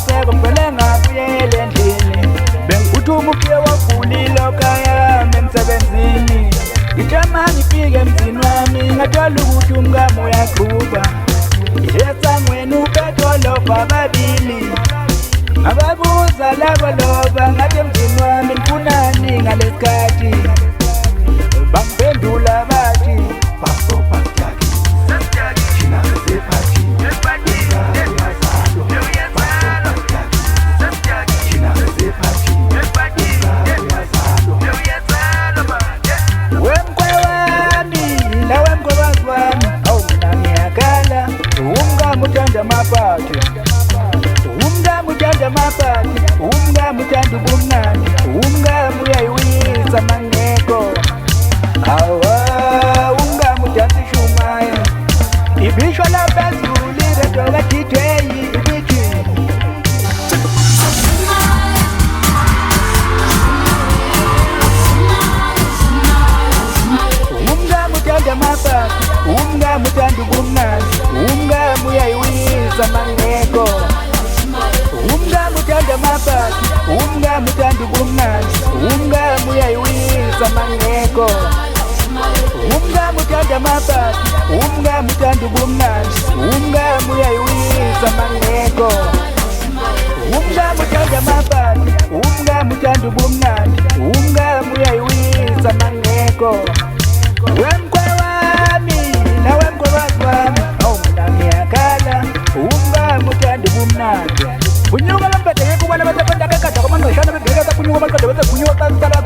seko ngicela ngabuyele endlini bengiphuthuma ubuye wavulile kaya emsebenzini ngijama ngifike emzini wami ngathola ukuthi umkami uyaqhuba esangweni upetoloba ababili ababuza labaloba ngathi emzini wami nifunani ngalesikhathi bangiphendula bathi umngami uthanda ubumnandi umngami uyayiwisa mangeko awa umngami uthanda ishumayo ibisho laphezulu iredoka thithweyi ibithi umngami uthanda amapati umngami uthanda ubumnandi umngami uyayiwisa mangeko umngami uthanda amapati umngami uthanda ubumnandi umngami uyayiwisa mangeko umngami uthanda amapati umngami uthanda ubumnandi umngami uyayiwisa mangeko umngami uthanda amapati umngami uthanda ubumnandi umngami uyayiwisa mangeko wemkwe wami nawemkwazi wami awu mina ngiyakhala umngami uthanda ubumnandi kunyuka lambedeke kuba labatapenda bekada kwamangqeshana bebheka kunyuka baqede bese kunyuka qala qala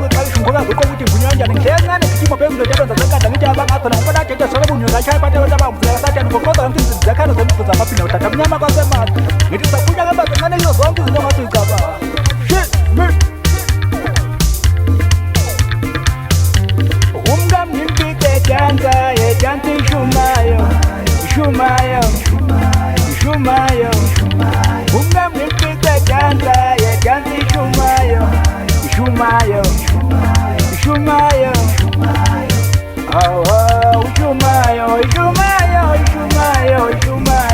ukuthi ngunywa njani ngihlengane ngitimo phezulu njengenza zakada ngithi abangakhona ngifuna athethe sona kunyuka chaya phathe abantu abamvula satani ngoqoqa yonke izinto zakhana zemfuza amaphina uthatha mnyama kwasemali ngithi sakunya ngembaze ngane yizo zonke izinto ngathi igaba umngami ngimpike dansa yedansa ishumayo ishumayo ishumayo umngami ngimpike dansa yedansa ishumayo ishumayo ishumayo oh ishumayo ishumayo ishumayo ishumayo